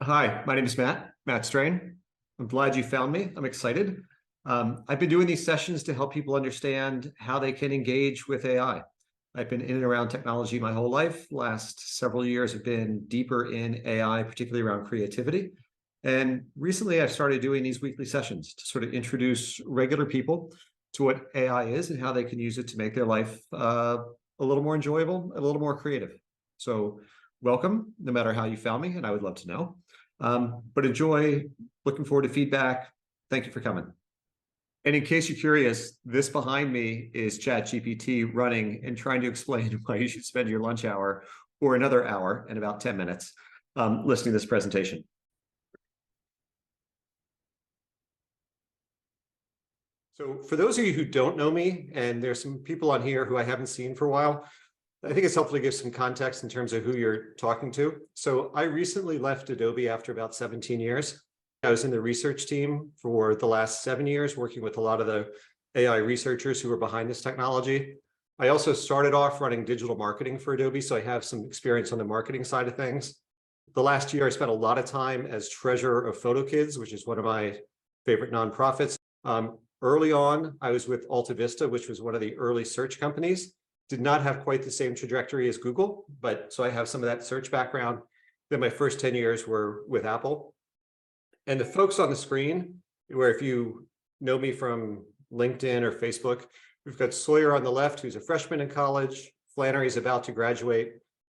Hi, my name is Matt Strain. I'm glad you found me. I'm excited. I've been doing these sessions to help people understand how they can engage with AI. I've been in and around technology my whole life. Last several years have been deeper in AI, particularly around creativity. And recently I've started doing these weekly sessions to sort of introduce regular people to what AI is and how they can use it to make their life a little more enjoyable, a little more creative. So welcome, no matter how you found me, and I would love to know. But enjoy, looking forward to feedback. Thank you for coming. And in case you're curious, this behind me is ChatGPT running and trying to explain why you should spend your lunch hour or another hour in about 10 minutes listening to this presentation. So for those of you who don't know me, and there's some people on here who I haven't seen for a while, I think it's helpful to give some context in terms of who you're talking to. So I recently left Adobe after about 17 years. I was in the research team for the last 7 years, working with a lot of the AI researchers who were behind this technology. I also started off running digital marketing for Adobe, so I have some experience on the marketing side of things. The last year, I spent a lot of time as treasurer of PhotoKids, which is one of my favorite nonprofits. Early on, I was with Alta Vista, which was one of the early search companies. Did not have quite the same trajectory as Google, but so I have some of that search background. Then my first 10 years were with Apple. And the folks on the screen, where if you know me from LinkedIn or Facebook, we've got Sawyer on the left, who's a freshman in college. Flannery's about to graduate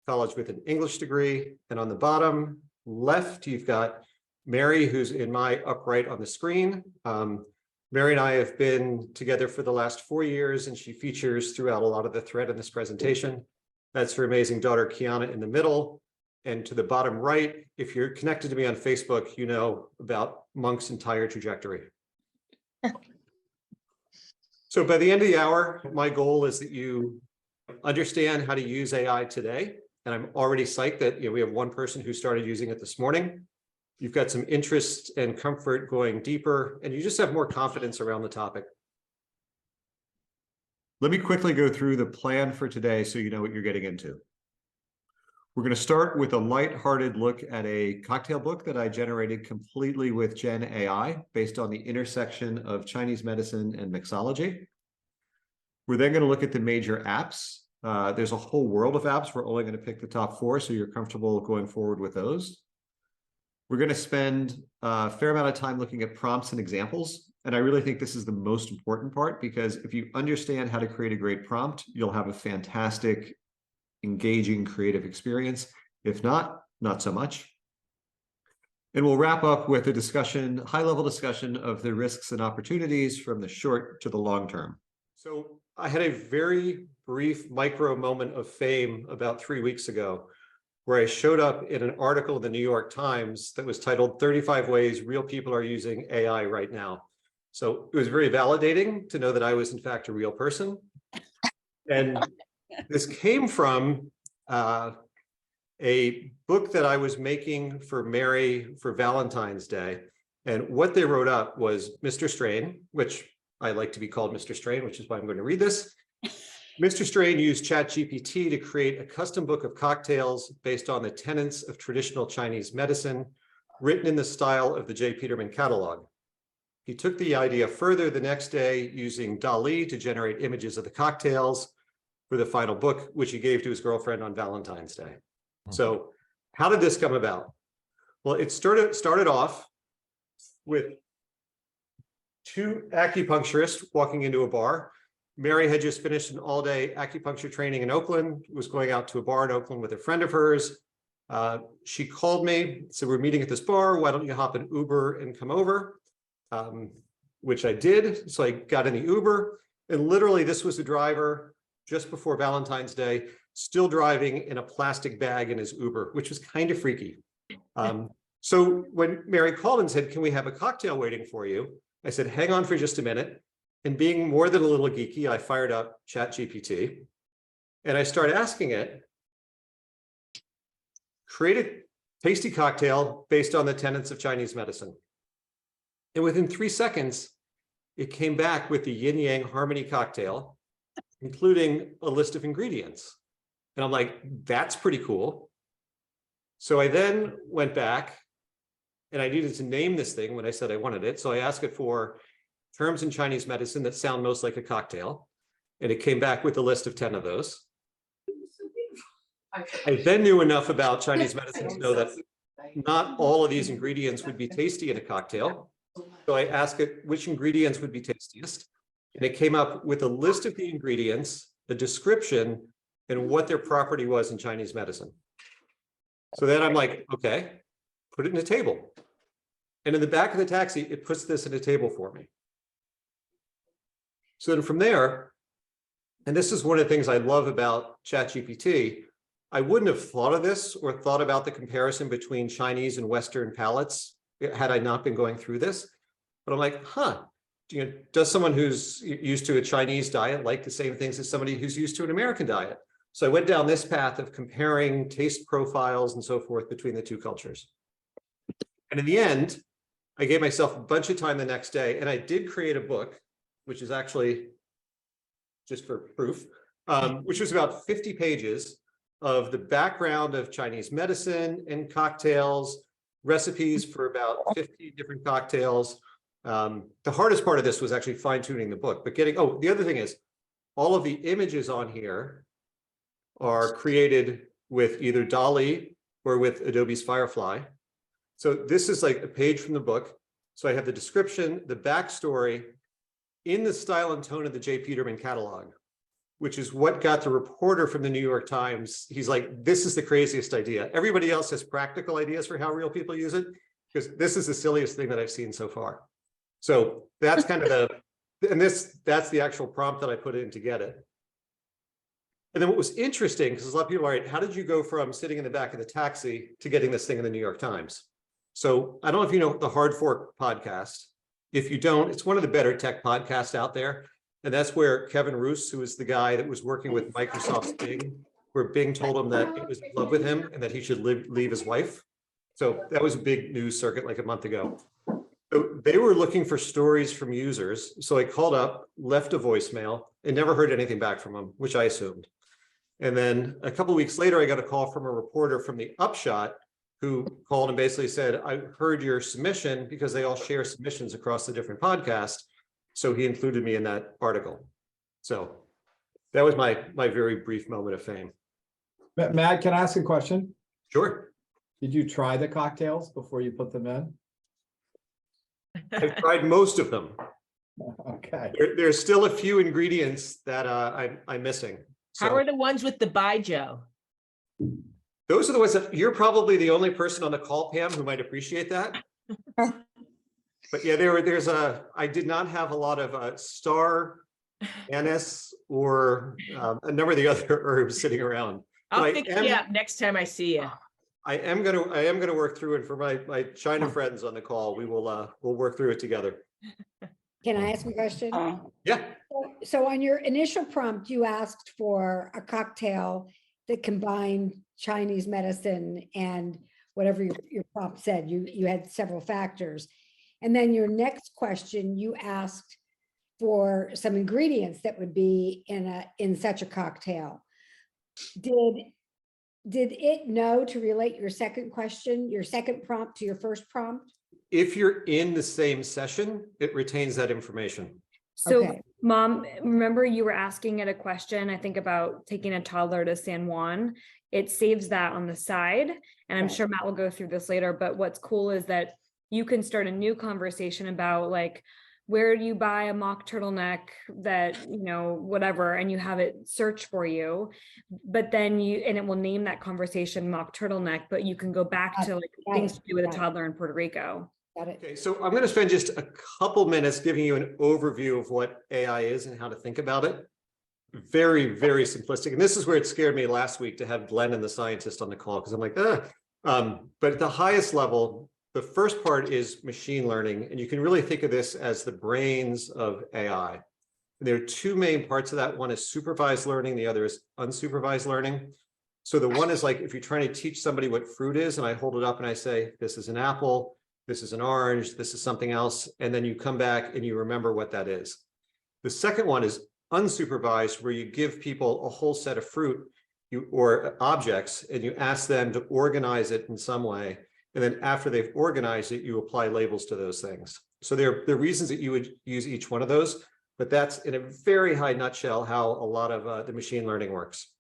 college with an English degree. And on the bottom left, you've got Mary, who's in my upright on the screen. Mary and I have been together for the last 4 years, and she features throughout a lot of the thread in this presentation. That's her amazing daughter, Kiana, in the middle. And to the bottom right, if you're connected to me on Facebook, you know about Monk's entire trajectory. So by the end of the hour, my goal is that you understand how to use AI today. And I'm already psyched that we have one person who started using it this morning. You've got some interest and comfort going deeper, and you just have more confidence around the topic. Let me quickly go through the plan for today so you know what you're getting into. We're going to start with a lighthearted look at a cocktail book that I generated completely with Gen AI based on the intersection of Chinese medicine and mixology. We're then going to look at the major apps. There's a whole world of apps. We're only going to pick the top 4, so you're comfortable going forward with those. We're going to spend a fair amount of time looking at prompts and examples. And I really think this is the most important part, because if you understand how to create a great prompt, you'll have a fantastic, engaging, creative experience. If not, not so much. And we'll wrap up with a discussion, high-level discussion of the risks and opportunities from the short to the long term. So I had a very brief micro moment of fame about 3 weeks ago, where I showed up in an article in the New York Times that was titled 35 Ways Real People Are Using AI Right Now. So it was very validating to know that I was in fact a real person. And this came from a book that I was making for Mary for Valentine's Day. And what they wrote up was Mr. Strain, which I like to be called Mr. Strain, which is why I'm going to read this. Mr. Strain used ChatGPT to create a custom book of cocktails based on the tenets of traditional Chinese medicine, written in the style of the J. Peterman catalog. He took the idea further the next day using Dall-E to generate images of the cocktails for the final book, which he gave to his girlfriend on Valentine's Day. So how did this come about? Well, it started off with 2 acupuncturists walking into a bar. Mary had just finished an all-day acupuncture training in Oakland, was going out to a bar in Oakland with a friend of hers. She called me, said, we're meeting at this bar, why don't you hop in Uber and come over? Which I did. So I got in the Uber, and literally this was the driver just before Valentine's Day, still driving in a plastic bag in his Uber, which was kind of freaky. So when Mary called and said, can we have a cocktail waiting for you? I said, hang on for just a minute. And being more than a little geeky, I fired up ChatGPT and I started asking it, create a tasty cocktail based on the tenets of Chinese medicine. And within 3 seconds, it came back with the yin yang harmony cocktail, including a list of ingredients. And I'm like, that's pretty cool. So I then went back and I needed to name this thing when I said I wanted it. So I asked it for terms in Chinese medicine that sound most like a cocktail. And it came back with a list of 10 of those. I then knew enough about Chinese medicine to know that not all of these ingredients would be tasty in a cocktail. So I asked it which ingredients would be tastiest. And it came up with a list of the ingredients, the description, and what their property was in Chinese medicine. So then I'm like, okay, put it in a table. And in the back of the taxi, it puts this in a table for me. So then from there, and this is one of the things I love about ChatGPT, I wouldn't have thought of this or thought about the comparison between Chinese and Western palates had I not been going through this. But I'm like, does someone who's used to a Chinese diet like the same things as somebody who's used to an American diet? So I went down this path of comparing taste profiles and so forth between the two cultures. And in the end, I gave myself a bunch of time the next day, and I did create a book, which is actually, just for proof, which was about 50 pages of the background of Chinese medicine and cocktails, recipes for about 50 different cocktails. The hardest part of this was actually fine-tuning the book, but the other thing is, all of the images on here are created with either Dall-E or with Adobe's Firefly. So this is like a page from the book. So I have the description, the backstory, in the style and tone of the J. Peterman catalog, which is what got the reporter from the New York Times. He's like, this is the craziest idea. Everybody else has practical ideas for how real people use it, because this is the silliest thing that I've seen so far. So that's kind of that's the actual prompt that I put in to get it. And then what was interesting, because a lot of people are like, how did you go from sitting in the back of the taxi to getting this thing in the New York Times? So I don't know if you know the Hard Fork podcast. If you don't, it's one of the better tech podcasts out there. And that's where Kevin Roos, who is the guy that was working with Microsoft's Bing, where Bing told him that it was in love with him and that he should leave his wife. So that was a big news circuit like a month ago. So they were looking for stories from users. So I called up, left a voicemail, and never heard anything back from them, which I assumed. And then a couple of weeks later, I got a call from a reporter from the Upshot who called and basically said, I heard your submission, because they all share submissions across the different podcasts. So he included me in that article. So that was my very brief moment of fame. Matt, can I ask a question? Sure. Did you try the cocktails before you put them in? I've tried most of them. Okay. There's still a few ingredients that I'm missing. So, how are the ones with the Baijiu? Those are the ones that you're probably the only person on the call, Pam, who might appreciate that. But yeah, I did not have a lot of star anise or a number of the other herbs sitting around. I'll pick you up next time I see you. I am gonna work through it for my China friends on the call. We'll work through it together. Can I ask a question? Yeah. So on your initial prompt, you asked for a cocktail that combined Chinese medicine and whatever your prompt said. You had several factors. And then your next question, you asked for some ingredients that would be in such a cocktail. Did it know to relate your second question, your second prompt, to your first prompt? If you're in the same session, it retains that information. So, Okay. Mom, remember you were asking it a question, I think, about taking a toddler to San Juan. It saves that on the side, and I'm sure Matt will go through this later, but what's cool is that you can start a new conversation about, like, where do you buy a mock turtleneck that, whatever, and you have it search for you, but then and it will name that conversation mock turtleneck, but you can go back to things to do with a toddler in Puerto Rico. Got it. Okay, so I'm going to spend just a couple minutes giving you an overview of what AI is and how to think about it. Very, very simplistic. And this is where it scared me last week to have Glenn and the scientist on the call, because I'm like, but at the highest level, the first part is machine learning. And you can really think of this as the brains of AI. There are two main parts of that. One is supervised learning. The other is unsupervised learning. So the one is like, if you're trying to teach somebody what fruit is, and I hold it up and I say, this is an apple, this is an orange, this is something else. And then you come back and you remember what that is. The second one is unsupervised, where you give people a whole set of fruit or objects, and you ask them to organize it in some way. And then after they've organized it, you apply labels to those things. So there are reasons that you would use each one of those, but that's in a very high nutshell how a lot of the machine learning works.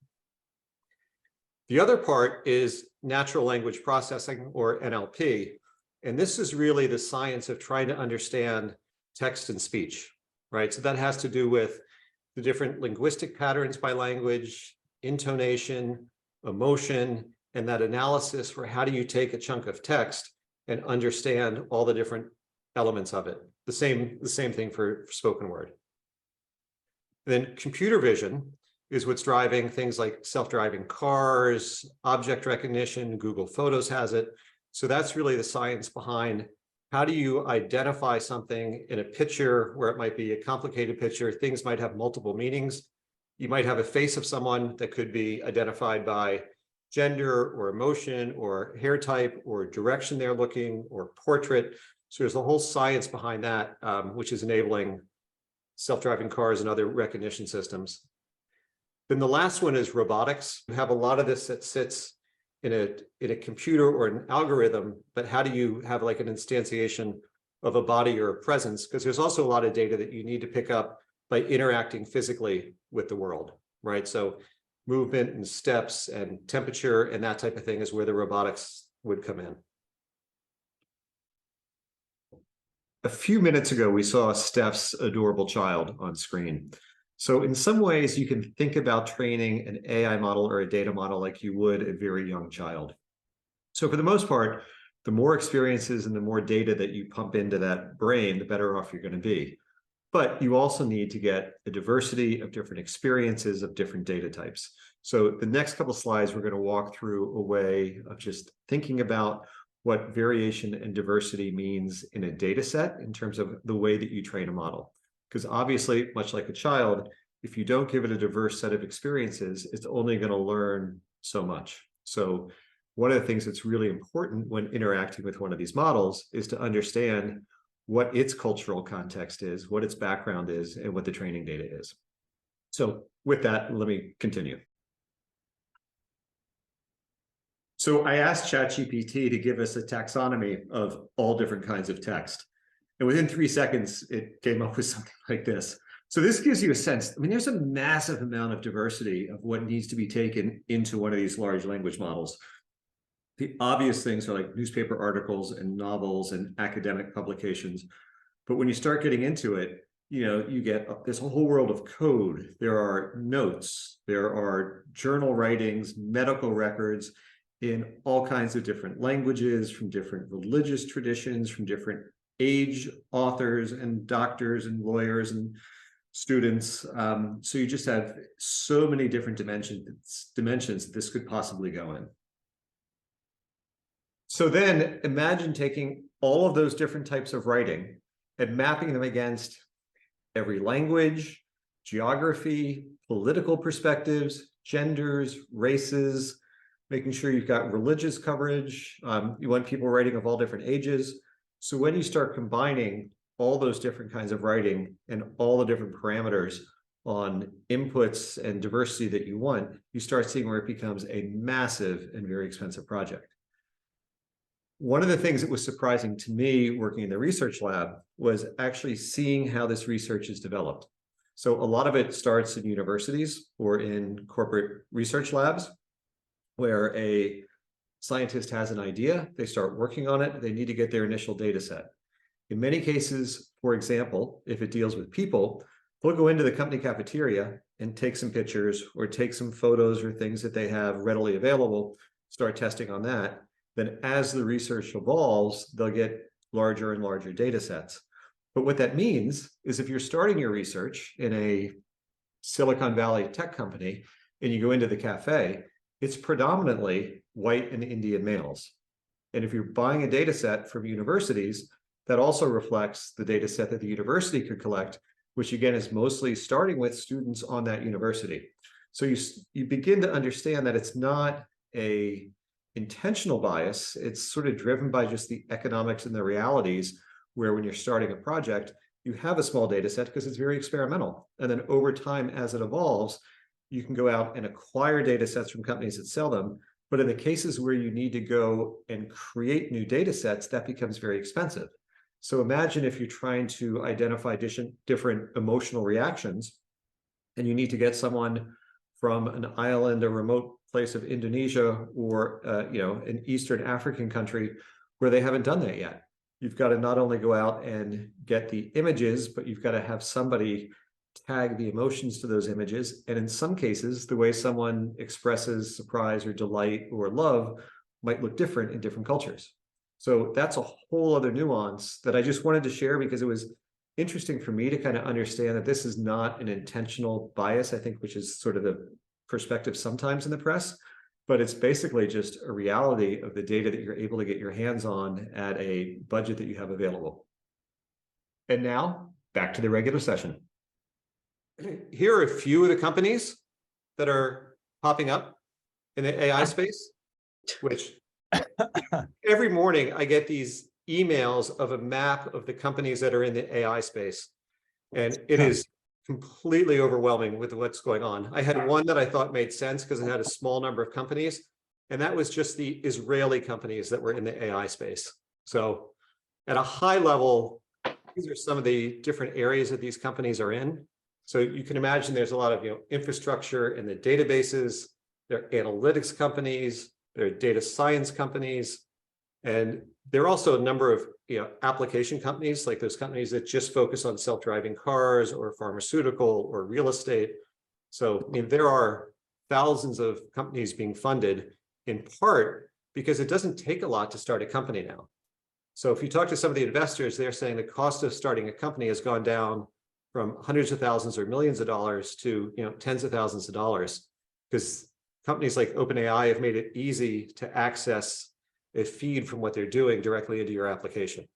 The other part is natural language processing, or NLP. And this is really the science of trying to understand text and speech, right? So that has to do with the different linguistic patterns by language, intonation, emotion, and that analysis for how do you take a chunk of text and understand all the different elements of it. The same thing for spoken word. Then computer vision is what's driving things like self-driving cars, object recognition. Google Photos has it. So that's really the science behind how do you identify something in a picture where it might be a complicated picture. Things might have multiple meanings. You might have a face of someone that could be identified by gender or emotion or hair type or direction they're looking or portrait. So there's a whole science behind that, which is enabling self-driving cars and other recognition systems. Then the last one is robotics. You have a lot of this that sits in a computer or an algorithm, but how do you have like an instantiation of a body or a presence? Because there's also a lot of data that you need to pick up by interacting physically with the world, right? So movement and steps and temperature and that type of thing is where the robotics would come in. A few minutes ago, we saw Steph's adorable child on screen. So in some ways, you can think about training an AI model or a data model like you would a very young child. So for the most part, the more experiences and the more data that you pump into that brain, the better off you're going to be. But you also need to get a diversity of different experiences of different data types. So the next couple of slides, we're going to walk through a way of just thinking about what variation and diversity means in a data set in terms of the way that you train a model. Because obviously, much like a child, if you don't give it a diverse set of experiences, it's only going to learn so much. So one of the things that's really important when interacting with one of these models is to understand what its cultural context is, what its background is, and what the training data is. So with that, let me continue. So I asked ChatGPT to give us a taxonomy of all different kinds of text. And within 3 seconds, it came up with something like this. So this gives you a sense. I mean, there's a massive amount of diversity of what needs to be taken into one of these large language models. The obvious things are like newspaper articles and novels and academic publications. But when you start getting into it, you get this whole world of code. There are notes, there are journal writings, medical records in all kinds of different languages, from different religious traditions, from different age authors and doctors and lawyers and students. So you just have so many different dimensions this could possibly go in. So then imagine taking all of those different types of writing and mapping them against every language, geography, political perspectives, genders, races, making sure you've got religious coverage. You want people writing of all different ages. So when you start combining all those different kinds of writing and all the different parameters on inputs and diversity that you want, you start seeing where it becomes a massive and very expensive project. One of the things that was surprising to me working in the research lab was actually seeing how this research is developed. So a lot of it starts in universities or in corporate research labs, where a scientist has an idea, they start working on it, they need to get their initial data set. In many cases, for example, if it deals with people, they'll go into the company cafeteria and take some pictures or take some photos or things that they have readily available, start testing on that. Then as the research evolves, they'll get larger and larger data sets. But what that means is if you're starting your research in a Silicon Valley tech company and you go into the cafe, it's predominantly white and Indian males. And if you're buying a data set from universities, that also reflects the data set that the university could collect, which again is mostly starting with students on that university. So you begin to understand that it's not a intentional bias, it's sort of driven by just the economics and the realities, where when you're starting a project, you have a small data set because it's very experimental. And then over time, as it evolves, you can go out and acquire data sets from companies that sell them, But in the cases where you need to go and create new data sets, that becomes very expensive. So imagine if you're trying to identify different emotional reactions, and you need to get someone from an island, a remote place of Indonesia, or an Eastern African country where they haven't done that yet. You've got to not only go out and get the images, but you've got to have somebody tag the emotions to those images. And in some cases, the way someone expresses surprise or delight or love might look different in different cultures. So that's a whole other nuance that I just wanted to share because it was interesting for me to kind of understand that this is not an intentional bias, I think, which is sort of the perspective sometimes in the press, but it's basically just a reality of the data that you're able to get your hands on at a budget that you have available. And now back to the regular session. Here are a few of the companies that are popping up in the AI space, which every morning I get these emails of a map of the companies that are in the AI space. And it is completely overwhelming with what's going on. I had one that I thought made sense because it had a small number of companies, and that was just the Israeli companies that were in the AI space. So at a high level, these are some of the different areas that these companies are in. So you can imagine there's a lot of infrastructure in the databases, there are analytics companies, there are data science companies, and there are also a number of application companies, like those companies that just focus on self-driving cars or pharmaceutical or real estate. So I mean, there are thousands of companies being funded in part because it doesn't take a lot to start a company now. So if you talk to some of the investors, they're saying the cost of starting a company has gone down from hundreds of thousands or millions of dollars to tens of thousands of dollars, because companies like OpenAI have made it easy to access a feed from what they're doing directly into your application.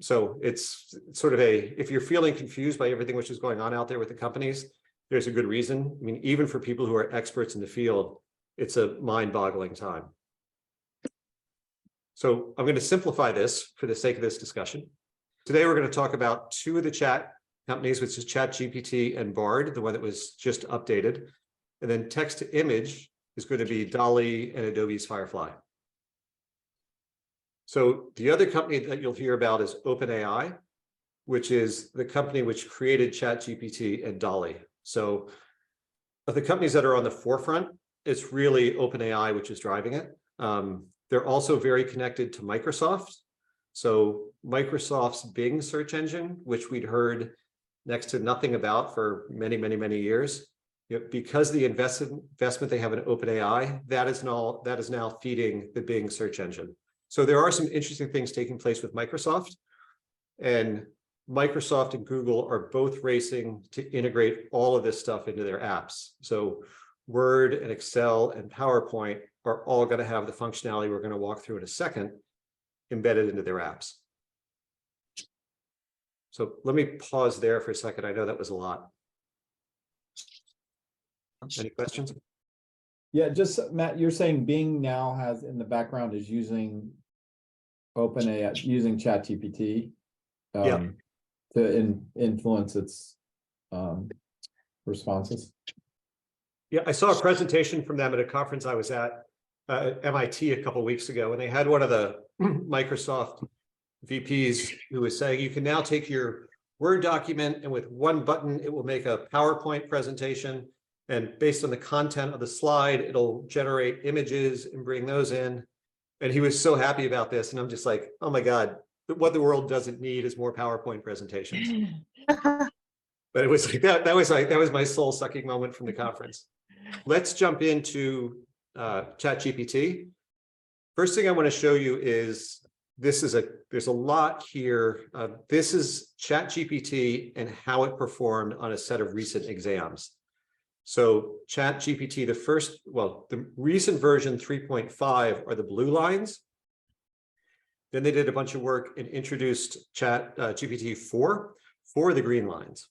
So it's sort of if you're feeling confused by everything which is going on out there with the companies, there's a good reason. I mean, even for people who are experts in the field, it's a mind-boggling time. So I'm going to simplify this for the sake of this discussion. Today, we're going to talk about two of the chat companies, which is ChatGPT and Bard, the one that was just updated. And then text to image is going to be Dall-E and Adobe's Firefly. So the other company that you'll hear about is OpenAI, which is the company which created ChatGPT and Dall-E. So of the companies that are on the forefront, it's really OpenAI, which is driving it. They're also very connected to Microsoft. So Microsoft's Bing search engine, which we'd heard next to nothing about for many, many, many years, because the investment they have in OpenAI, that is now feeding the Bing search engine. So there are some interesting things taking place with Microsoft, and Microsoft and Google are both racing to integrate all of this stuff into their apps. So Word and Excel and PowerPoint are all going to have the functionality we're going to walk through in a second embedded into their apps. So let me pause there for a second. I know that was a lot. Any questions? Yeah, just Matt, you're saying Bing now has in the background is using OpenAI, using ChatGPT to influence its responses. Yeah, I saw a presentation from them at a conference I was at MIT a couple of weeks ago, and they had one of the Microsoft VPs who was saying you can now take your Word document and with one button, it will make a PowerPoint presentation. And based on the content of the slide, it'll generate images and bring those in. And he was so happy about this. And I'm just like, oh my God, what the world doesn't need is more PowerPoint presentations. But it was like that was my soul sucking moment from the conference. Let's jump into ChatGPT. First thing I want to show you is there's a lot here. This is ChatGPT and how it performed on a set of recent exams. So ChatGPT, the recent version 3.5 are the blue lines. Then they did a bunch of work and introduced GPT 4 for the green lines.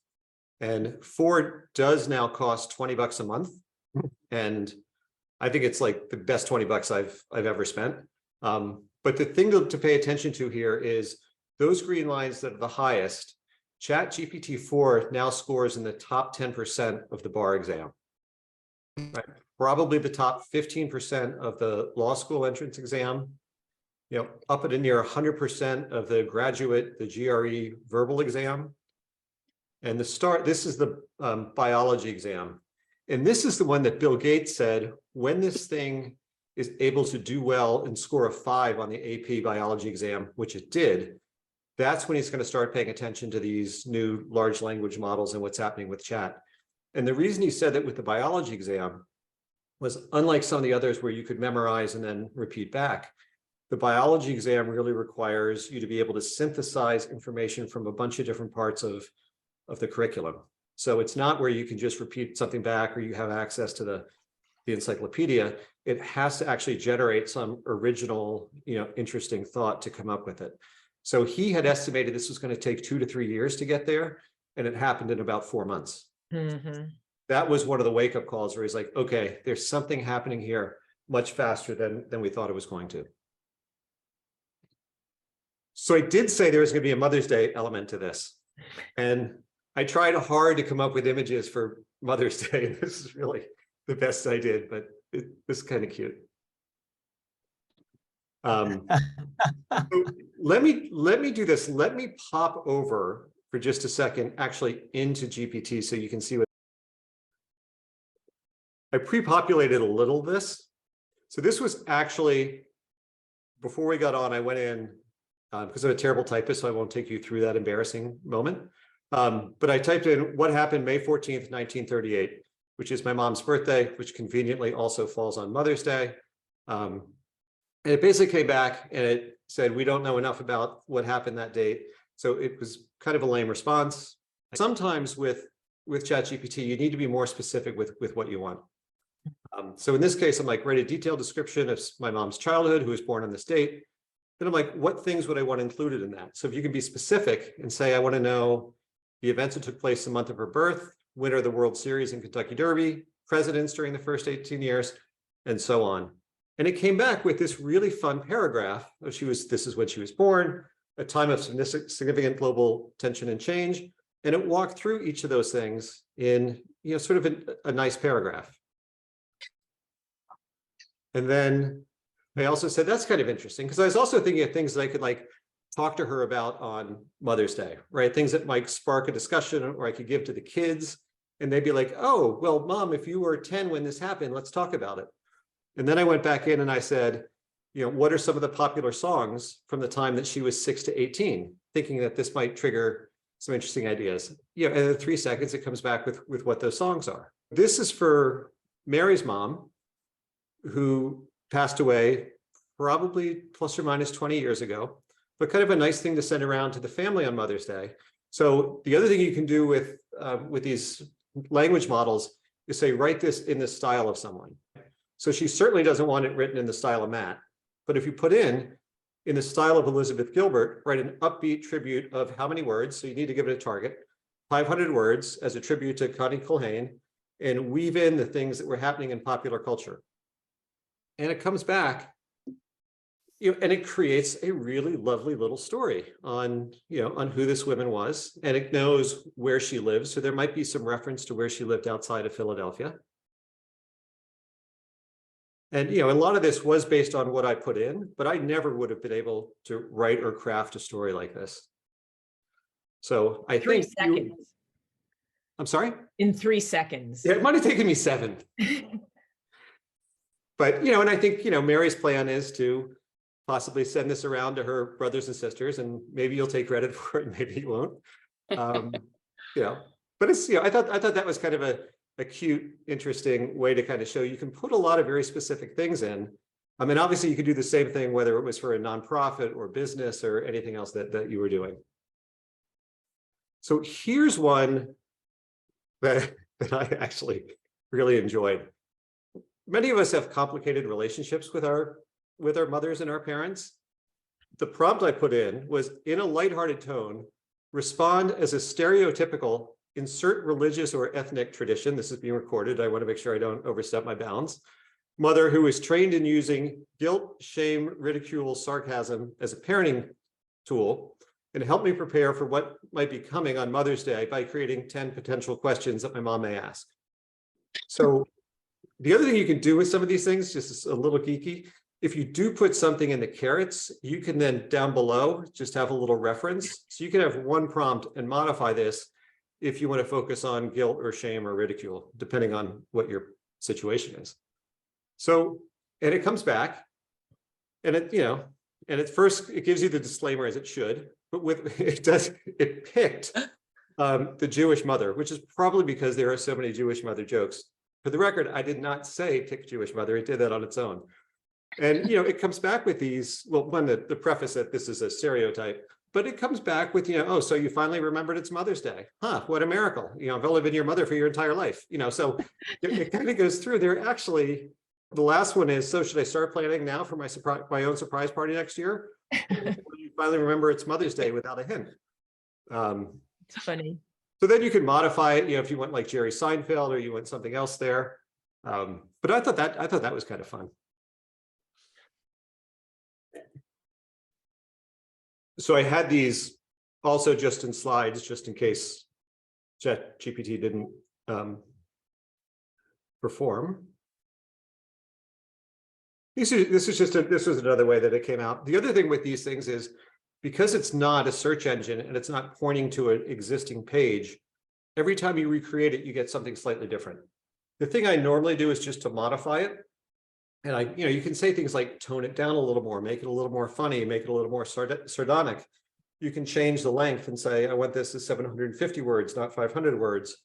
And 4 does now cost $20 a month. And I think it's like the best $20 I've ever spent. But the thing to pay attention to here is those green lines that are the highest, ChatGPT 4 now scores in the top 10% of the bar exam. Right? probably the top 15% of the law school entrance exam, up at a near 100% of the graduate, the GRE verbal exam. And this is the biology exam. And this is the one that Bill Gates said, when this thing is able to do well and score a 5 on the AP biology exam, which it did, that's when he's going to start paying attention to these new large language models and what's happening with chat. And the reason he said that with the biology exam was, unlike some of the others where you could memorize and then repeat back, the biology exam really requires you to be able to synthesize information from a bunch of different parts of the curriculum. So it's not where you can just repeat something back or you have access to the encyclopedia. It has to actually generate some original, interesting thought to come up with it. So he had estimated this was going to take 2 to 3 years to get there, and it happened in about 4 months. That was one of the wake-up calls where he's like, okay, there's something happening here much faster than we thought it was going to. So I did say there was going to be a Mother's Day element to this. And I tried hard to come up with images for Mother's Day. This is really the best I did, but it was kind of cute. So let me do this. Let me pop over for just a second, actually into GPT, so you can see what I pre-populated a little of this. So this was actually, before we got on, I went in because I'm a terrible typist, so I won't take you through that embarrassing moment. But I typed in what happened May 14th, 1938, which is my mom's birthday, which conveniently also falls on Mother's Day. And it basically came back and it said, we don't know enough about what happened that date. So it was kind of a lame response. Sometimes with ChatGPT, you need to be more specific with what you want. So in this case, I'm like, write a detailed description of my mom's childhood, who was born on this date. Then I'm like, what things would I want included in that? So if you can be specific and say, I want to know the events that took place the month of her birth, winner of the World Series and Kentucky Derby, presidents during the first 18 years, and so on. And it came back with this really fun paragraph. This is when she was born, a time of significant global tension and change. And it walked through each of those things in, sort of a nice paragraph. And then I also said, that's kind of interesting, because I was also thinking of things that I could talk to her about on Mother's Day, right? Things that might spark a discussion, or I could give to the kids. And they'd be like, oh, well, Mom, if you were 10 when this happened, let's talk about it. And then I went back in and I said, what are some of the popular songs from the time that she was 6 to 18, thinking that this might trigger some interesting ideas. And in 3 seconds, it comes back with what those songs are. This is for Mary's mom, who passed away probably plus or minus 20 years ago, but kind of a nice thing to send around to the family on Mother's Day. So the other thing you can do with these language models is say, write this in the style of someone. So she certainly doesn't want it written in the style of Matt, but if you put in the style of Elizabeth Gilbert, write an upbeat tribute of how many words, so you need to give it a target, 500 words as a tribute to Connie Culhane, and weave in the things that were happening in popular culture. And it comes back, and it creates a really lovely little story on who this woman was, and it knows where she lives. So there might be some reference to where she lived outside of Philadelphia. And, a lot of this was based on what I put in, but I never would have been able to write or craft a story like this. So I think 3 seconds. I'm sorry? In 3 seconds. Yeah, it might have taken me 7. But, and I think, Mary's plan is to possibly send this around to her brothers and sisters, and maybe you'll take credit for it, maybe you won't. But it's, I thought that was kind of a cute, interesting way to kind of show you can put a lot of very specific things in. I mean, obviously you could do the same thing, whether it was for a nonprofit or business or anything else that you were doing. So here's one that I actually really enjoyed. Many of us have complicated relationships with our mothers and our parents. The prompt I put in was, in a lighthearted tone, respond as a stereotypical, insert religious or ethnic tradition. This is being recorded. I want to make sure I don't overstep my bounds. Mother who is trained in using guilt, shame, ridicule, sarcasm as a parenting tool, and help me prepare for what might be coming on Mother's Day by creating 10 potential questions that my mom may ask. So The other thing you can do with some of these things, just a little geeky, if you do put something in the carrots, you can then down below just have a little reference. So you can have one prompt and modify this if you want to focus on guilt or shame or ridicule, depending on what your situation is. So, and it comes back and it, you know, and at first it gives you the disclaimer as it should, but with it picked the Jewish mother, which is probably because there are so many Jewish mother jokes. For the record, I did not say pick Jewish mother. It did that on its own. And, you know, it comes back with these, well, one, the preface that this is a stereotype, but it comes back with, you know, oh, so you finally remembered it's Mother's Day. Huh, what a miracle. You know, I've only been your mother for your entire life. You know, so it kind of goes through there. Actually, the last one is, so should I start planning now for my own surprise party next year? You finally remember it's Mother's Day without a hint. It's funny. So then you can modify it, you know, if you want like Jerry Seinfeld or you want something else there. But I thought that was kind of fun. So I had these also just in slides, just in case ChatGPT didn't perform. This was another way that it came out. The other thing with these things is, because it's not a search engine and it's not pointing to an existing page, every time you recreate it, you get something slightly different. The thing I normally do is just to modify it. And you can say things like tone it down a little more, make it a little more funny, make it a little more sardonic. You can change the length and say, I want this as 750 words, not 500 words.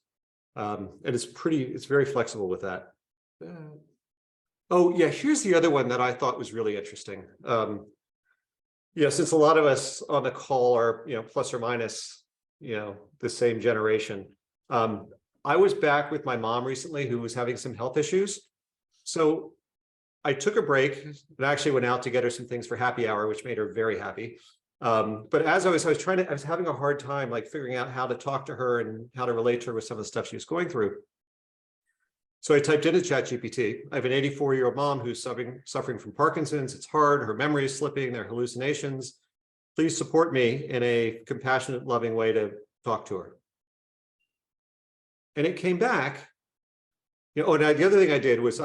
And it's very flexible with that. Oh yeah, here's the other one that I thought was really interesting. Since a lot of us on the call are, plus or minus, the same generation. I was back with my mom recently who was having some health issues. So I took a break and actually went out to get her some things for happy hour, which made her very happy. But as I was having a hard time like figuring out how to talk to her and how to relate to her with some of the stuff she was going through. So I typed into ChatGPT. I have an 84-year-old mom who's suffering from Parkinson's. It's hard. Her memory is slipping. There are hallucinations. Please support me in a compassionate, loving way to talk to her. And it came back. And the other thing I did was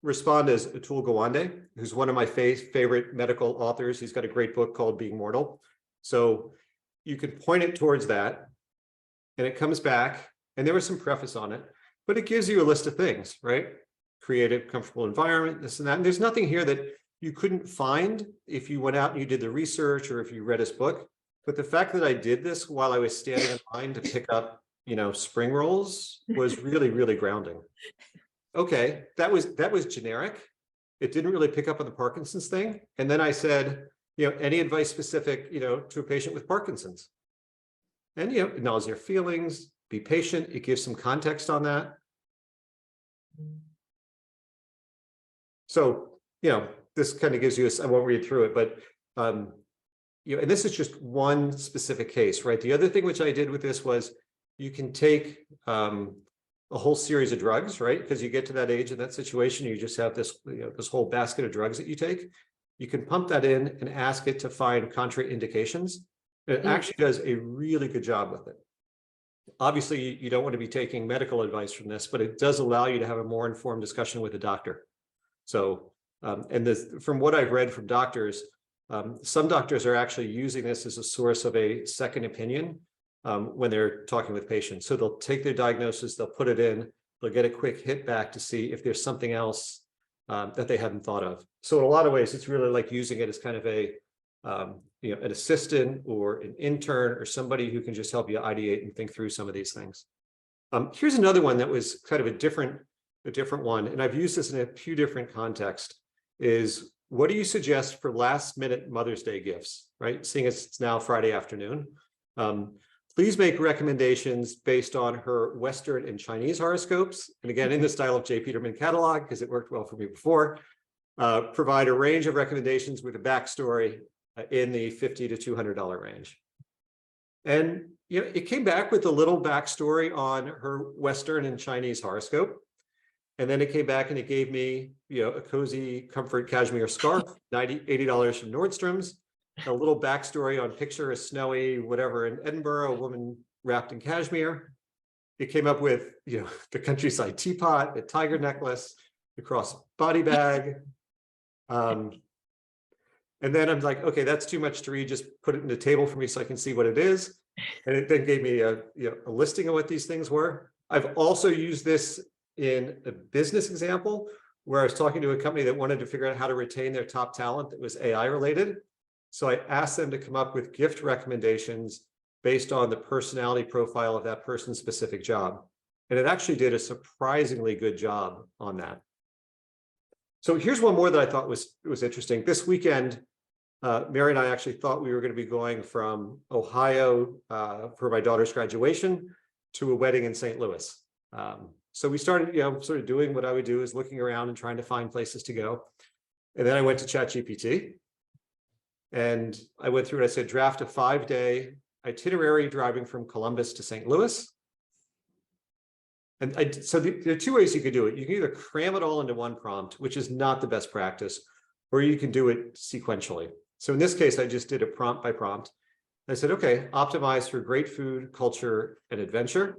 respond as Atul Gawande, who's one of my favorite medical authors. He's got a great book called Being Mortal. So you can point it towards that, and it comes back, and there was some preface on it. But it gives you a list of things, right? Creative, comfortable environment, this and that. And there's nothing here that you couldn't find if you went out and you did the research or if you read his book. But the fact that I did this while I was standing in line to pick up, spring rolls was really, really grounding. Okay, that was generic. It didn't really pick up on the Parkinson's thing. And then I said, any advice specific, to a patient with Parkinson's? And, acknowledge their feelings, be patient. It gives some context on that. So, this kind of gives you, I won't read through it, but, and this is just one specific case, right? The other thing which I did with this was you can take a whole series of drugs, right? Because you get to that age in that situation, you just have this, this whole basket of drugs that you take. You can pump that in and ask it to find contraindications. It actually does a really good job with it. Obviously, you don't want to be taking medical advice from this, but it does allow you to have a more informed discussion with a doctor. So, from what I've read from doctors, some doctors are actually using this as a source of a second opinion when they're talking with patients. So they'll take their diagnosis, they'll put it in, they'll get a quick hit back to see if there's something else that they hadn't thought of. So in a lot of ways, it's really like using it as kind of an assistant or an intern or somebody who can just help you ideate and think through some of these things. Here's another one that was kind of a different one, and I've used this in a few different contexts, is what do you suggest for last minute Mother's Day gifts, right? Seeing as it's now Friday afternoon. Please make recommendations based on her Western and Chinese horoscopes. And again, in the style of J. Peterman catalog, because it worked well for me before. Provide a range of recommendations with a backstory in the $50 to $200 range. And it came back with a little backstory on her Western and Chinese horoscope. And then it came back and it gave me a cozy comfort cashmere scarf, $80 from Nordstrom's, a little backstory on picture a snowy whatever in Edinburgh, a woman wrapped in cashmere. it came up with, the countryside teapot, the tiger necklace, the cross body bag. And then I'm like, okay, that's too much to read. Just put it in the table for me so I can see what it is. And it then gave me a listing of what these things were. I've also used this in a business example where I was talking to a company that wanted to figure out how to retain their top talent that was AI related. So I asked them to come up with gift recommendations based on the personality profile of that person's specific job. And it actually did a surprisingly good job on that. So here's one more that I thought was interesting. This weekend, Mary and I actually thought we were going to be going from Ohio for my daughter's graduation to a wedding in St. Louis. So we started, sort of doing what I would do, is looking around and trying to find places to go. And then I went to ChatGPT and I went through and I said, draft a 5-day itinerary driving from Columbus to St. Louis. And so there are two ways you could do it. You can either cram it all into one prompt, which is not the best practice, or you can do it sequentially. So in this case, I just did it prompt by prompt. I said, okay, optimize for great food, culture, and adventure.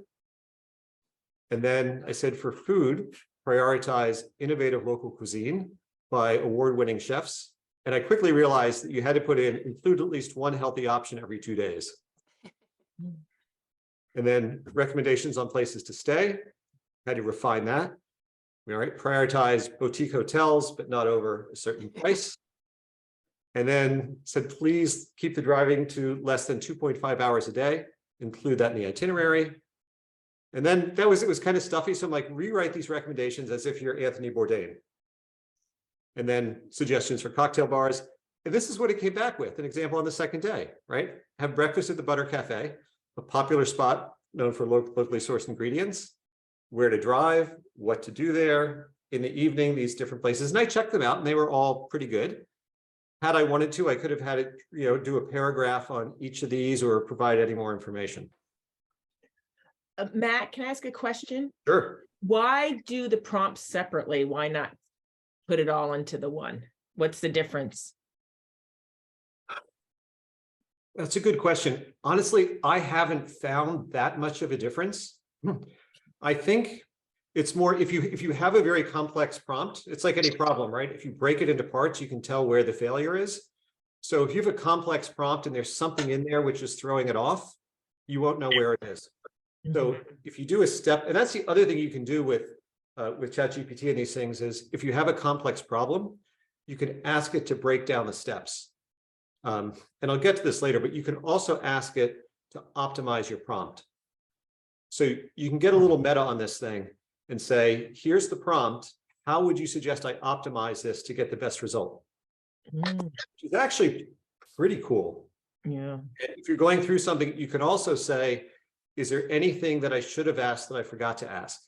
And then I said for food, prioritize innovative local cuisine by award-winning chefs. And I quickly realized that you had to include at least one healthy option every 2 days. And then recommendations on places to stay. Had to refine that. All right, prioritize boutique hotels, but not over a certain price. And then said, please keep the driving to less than 2.5 hours a day. Include that in the itinerary. And then it was kind of stuffy. So I'm like, rewrite these recommendations as if you're Anthony Bourdain. And then suggestions for cocktail bars. And this is what it came back with. An example on the second day, right? Have breakfast at the Butter Cafe, a popular spot known for locally sourced ingredients, where to drive, what to do there. In the evening, these different places. And I checked them out and they were all pretty good. Had I wanted to, I could have had it, do a paragraph on each of these or provide any more information. Matt, can I ask a question? Sure. Why do the prompts separately? Why not put it all into the one? What's the difference? That's a good question. Honestly, I haven't found that much of a difference. I think it's more if you have a very complex prompt, it's like any problem, right? If you break it into parts, you can tell where the failure is. So if you have a complex prompt and there's something in there which is throwing it off, you won't know where it is. So if you do a step, and that's the other thing you can do with ChatGPT and these things is if you have a complex problem, you can ask it to break down the steps. And I'll get to this later, but you can also ask it to optimize your prompt. So you can get a little meta on this thing and say, here's the prompt. How would you suggest I optimize this to get the best result? Which is actually pretty cool. Yeah. If you're going through something, you can also say, is there anything that I should have asked that I forgot to ask?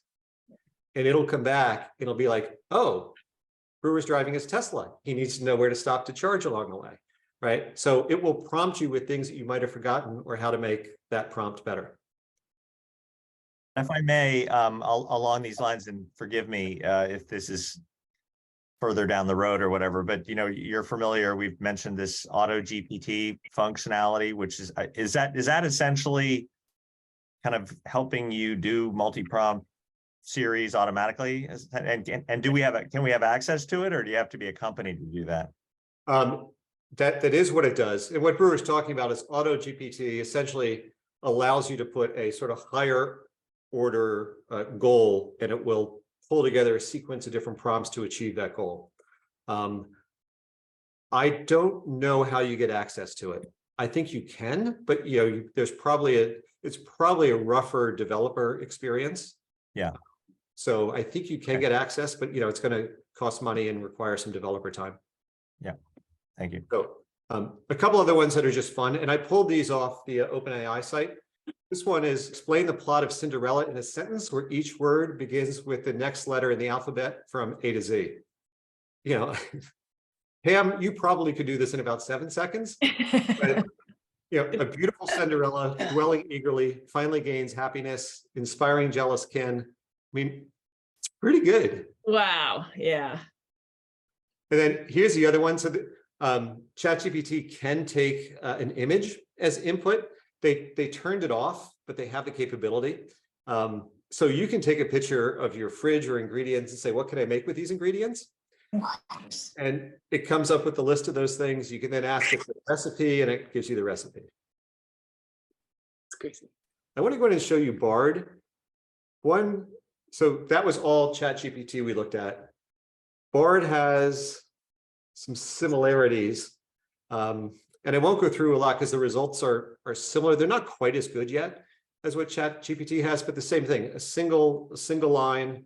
And it'll come back. It'll be like, oh, Brewer's driving his Tesla. He needs to know where to stop to charge along the way, right? So it will prompt you with things that you might have forgotten or how to make that prompt better. If I may, along these lines, and forgive me if this is further down the road or whatever, but you're familiar. We've mentioned this auto GPT functionality, which is that essentially kind of helping you do multi-prompt series automatically? And do we have can we have access to it, or do you have to be a company to do that? That is what it does. And what Brewer's talking about is auto GPT essentially allows you to put a sort of higher order goal, and it will pull together a sequence of different prompts to achieve that goal. I don't know how you get access to it. I think you can, but there's probably it's probably a rougher developer experience. Yeah. So I think you can get access, but it's going to cost money and require some developer time. Yeah. Thank you. So a couple other ones that are just fun, and I pulled these off the OpenAI site. This one is explain the plot of Cinderella in a sentence where each word begins with the next letter in the alphabet from A to Z. Pam, you probably could do this in about 7 seconds. But, a beautiful Cinderella dwelling eagerly, finally gains happiness, inspiring jealous kin. I mean, it's pretty good. Wow. Yeah. And then here's the other one. So ChatGPT can take an image as input. They turned it off, but they have the capability. So you can take a picture of your fridge or ingredients and say, what can I make with these ingredients? And it comes up with the list of those things. You can then ask it for the recipe and it gives you the recipe. It's crazy. I want to go ahead and show you Bard. So that was all ChatGPT we looked at. Bard has some similarities. And I won't go through a lot because the results are similar. They're not quite as good yet as what ChatGPT has, but the same thing, a single line,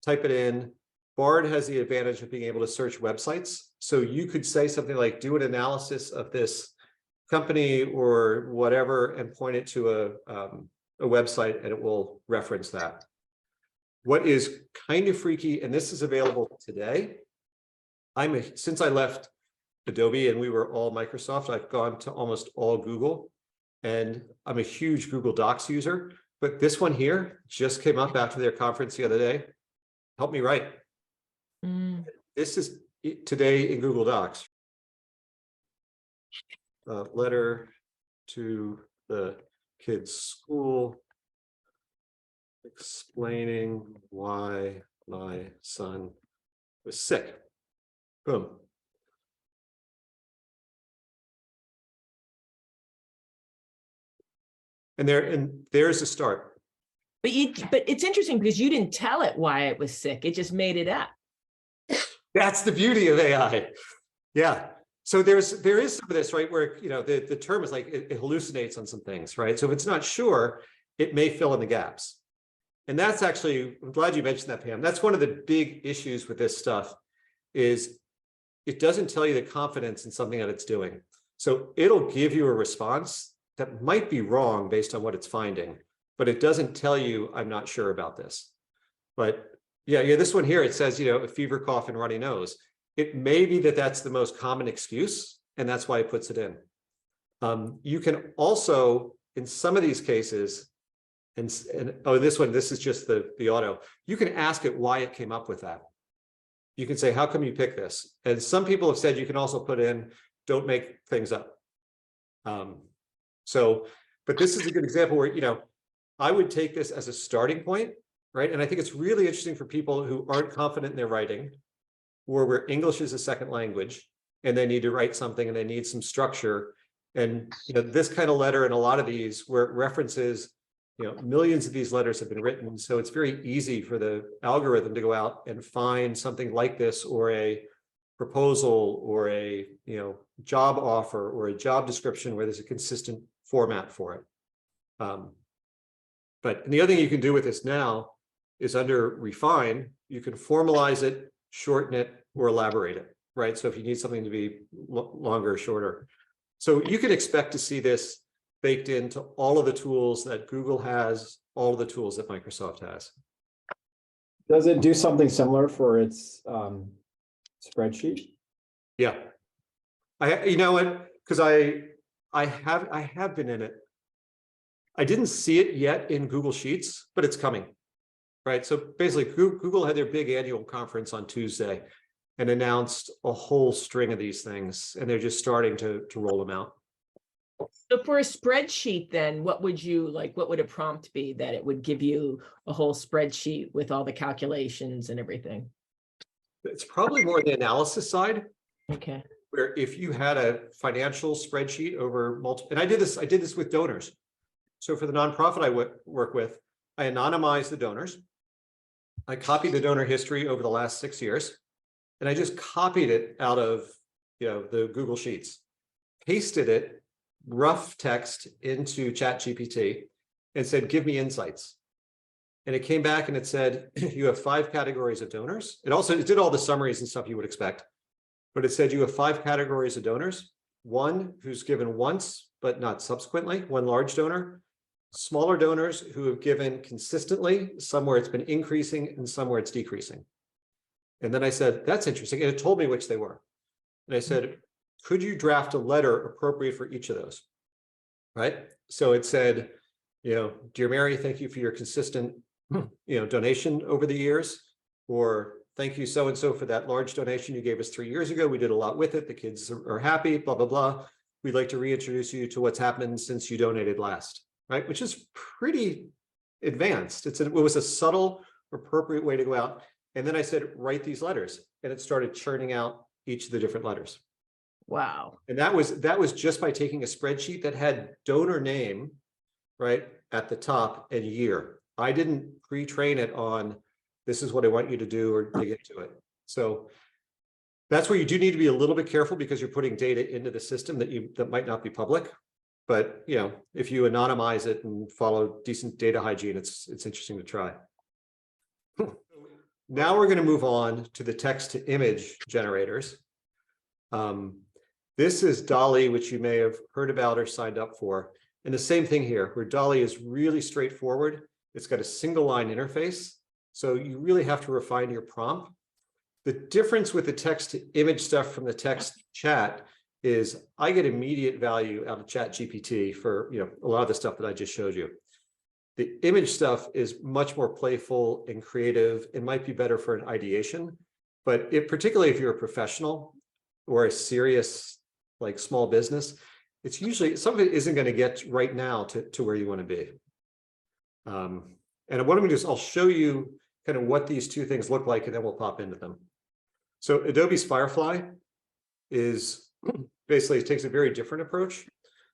type it in. Bard has the advantage of being able to search websites. So you could say something like, do an analysis of this company or whatever, and point it to a website and it will reference that. What is kind of freaky, and this is available today, since I left Adobe and we were all Microsoft, I've gone to almost all Google, and I'm a huge Google Docs user, but this one here just came up after their conference the other day. Help me write. This is today in Google Docs. Letter to the kids' school explaining why my son was sick. Boom. And there's a start. But it's interesting because you didn't tell it why it was sick. It just made it up. That's the beauty of AI. Yeah. So there is some of this, right, where the term is like it hallucinates on some things, right? So if it's not sure, it may fill in the gaps. And that's actually, I'm glad you mentioned that, Pam. That's one of the big issues with this stuff is it doesn't tell you the confidence in something that it's doing. So it'll give you a response that might be wrong based on what it's finding, but it doesn't tell you, I'm not sure about this. But yeah, this one here, it says, a fever, cough, and runny nose. It may be that that's the most common excuse, and that's why it puts it in. You can also, in some of these cases, this is just the auto. You can ask it why it came up with that. You can say, how come you pick this? And some people have said you can also put in, don't make things up. But this is a good example where, I would take this as a starting point, right? And I think it's really interesting for people who aren't confident in their writing, or where English is a second language, and they need to write something and they need some structure. And, this kind of letter and a lot of these where it references, millions of these letters have been written. So it's very easy for the algorithm to go out and find something like this, or a proposal, or a, job offer, or a job description where there's a consistent format for it. But the other thing you can do with this now is under refine, you can formalize it, shorten it, or elaborate it, right? So if you need something to be longer or shorter. So you can expect to see this baked into all of the tools that Google has, all of the tools that Microsoft has. Does it do something similar for its spreadsheet? Yeah. Because I have been in it. I didn't see it yet in Google Sheets, but it's coming, right? So basically, Google had their big annual conference on Tuesday and announced a whole string of these things, and they're just starting to roll them out. So for a spreadsheet, then what would a prompt be that it would give you a whole spreadsheet with all the calculations and everything? It's probably more the analysis side. Okay. Where if you had a financial spreadsheet over multiple, and I did this with donors. So for the nonprofit I work with, I anonymized the donors. I copied the donor history over the last 6 years, and I just copied it out of the Google Sheets, pasted it rough text into ChatGPT, and said, give me insights. And it came back and it said, you have 5 categories of donors. It did all the summaries and stuff you would expect, but it said you have 5 categories of donors. One who's given once, but not subsequently, one large donor. Smaller donors who have given consistently, somewhere it's been increasing and somewhere it's decreasing. And then I said, that's interesting. And it told me which they were. And I said, could you draft a letter appropriate for each of those? Right. So it said, dear Mary, thank you for your consistent, donation over the years, or thank you so-and-so for that large donation you gave us 3 years ago. We did a lot with it. The kids are happy, blah, blah, blah. We'd like to reintroduce you to what's happened since you donated last. Right, which is pretty advanced. It was a subtle, appropriate way to go out. And then I said, write these letters, and it started churning out each of the different letters. Wow. And that was just by taking a spreadsheet that had donor name, right, at the top and year. I didn't pre-train it on this is what I want you to do or dig into it. So that's where you do need to be a little bit careful, because you're putting data into the system that might not be public. But if you anonymize it and follow decent data hygiene, it's interesting to try. Now we're going to move on to the text to image generators. This is Dall-E, which you may have heard about or signed up for. And the same thing here, where Dall-E is really straightforward. It's got a single line interface. So you really have to refine your prompt. The difference with the text to image stuff from the text chat is I get immediate value out of ChatGPT for a lot of the stuff that I just showed you. The image stuff is much more playful and creative. It might be better for an ideation, but particularly if you're a professional or a serious like small business, it's usually some of it isn't going to get right now to where you want to be. And what I'm going to do is I'll show you kind of what these two things look like, and then we'll pop into them. So Adobe's Firefly is basically, it takes a very different approach.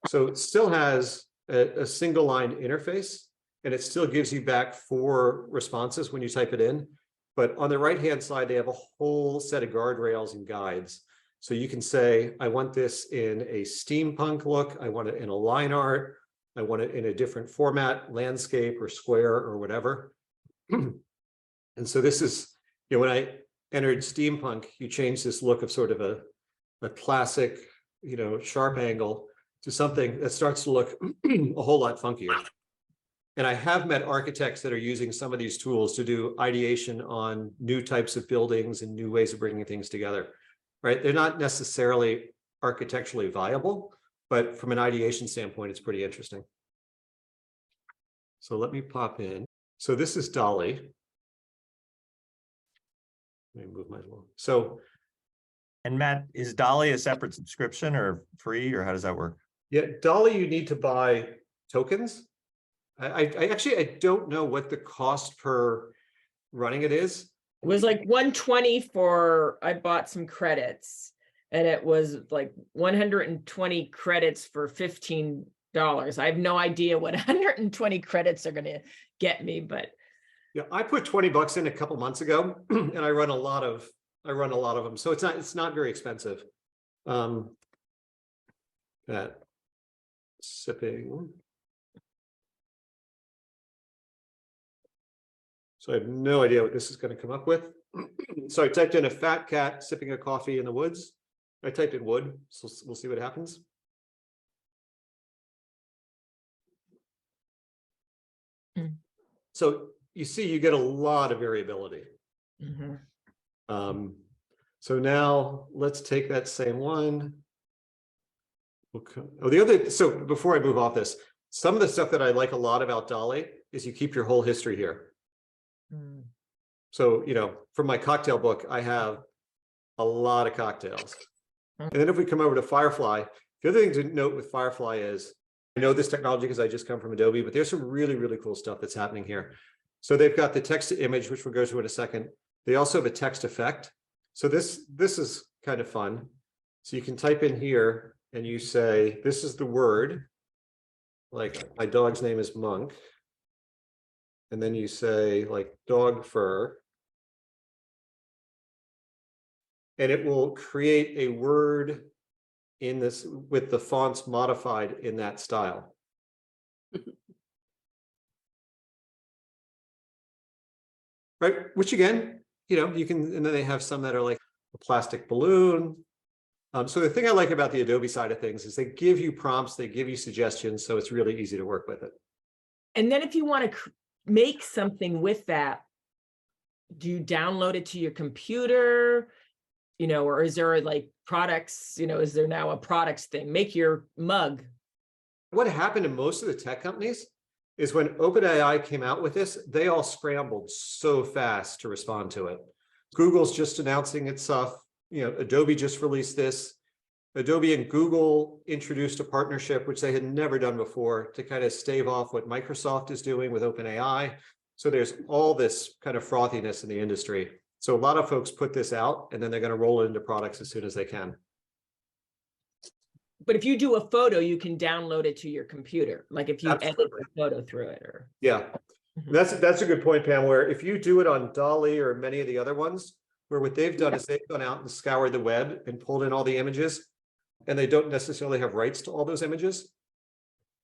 So it still has a single line interface, and it still gives you back 4 responses when you type it in. But on the right-hand side, they have a whole set of guardrails and guides. So you can say, I want this in a steampunk look. I want it in a line art. I want it in a different format, landscape or square or whatever. And so this is, when I entered steampunk, you change this look of sort of a classic, sharp angle to something that starts to look a whole lot funkier. And I have met architects that are using some of these tools to do ideation on new types of buildings and new ways of bringing things together, right? They're not necessarily architecturally viable, but from an ideation standpoint, it's pretty interesting. So let me pop in. So this is Dall-E. Let me move my little. So. And Matt, is Dall-E a separate subscription or free, or how does that work? Yeah, Dall-E, you need to buy tokens. I don't know what the cost per running it is. It was like 120 for, I bought some credits, and it was like 120 credits for $15. I have no idea what 120 credits are going to get me, but. Yeah, I put 20 bucks in a couple months ago, and I run a lot of them. So it's not very expensive. That sipping. So I have no idea what this is going to come up with. So I typed in a fat cat sipping a coffee in the woods. I typed in wood, so we'll see what happens. So you see, you get a lot of variability. So now let's take that same one. Okay. Oh, so before I move off this, some of the stuff that I like a lot about Dall-E is you keep your whole history here. So, from my cocktail book, I have a lot of cocktails. And then if we come over to Firefly, the other thing to note with Firefly is, I know this technology because I just come from Adobe, but there's some really, really cool stuff that's happening here. So they've got the text to image, which we'll go to in a second. They also have a text effect. So this is kind of fun. So you can type in here and you say, this is the word, like my dog's name is Monk. And then you say like dog fur. And it will create a word in this with the fonts modified in that style. Right, which again, you can, and then they have some that are like a plastic balloon. So the thing I like about the Adobe side of things is they give you prompts, they give you suggestions, so it's really easy to work with it. And then if you want to make something with that, do you download it to your computer? Or is there like products, is there now a products thing? Make your mug. What happened to most of the tech companies is when OpenAI came out with this, they all scrambled so fast to respond to it. Google's just announcing its stuff. Adobe just released this. Adobe and Google introduced a partnership, which they had never done before, to kind of stave off what Microsoft is doing with OpenAI. So there's all this kind of frothiness in the industry. So a lot of folks put this out, and then they're going to roll it into products as soon as they can. But if you do a photo, you can download it to your computer. Like if you edit Absolutely. the photo through it, or Yeah, that's a good point, Pam, where if you do it on Dall-E or many of the other ones, where what they've done is they've gone out and scoured the web and pulled in all the images, and they don't necessarily have rights to all those images.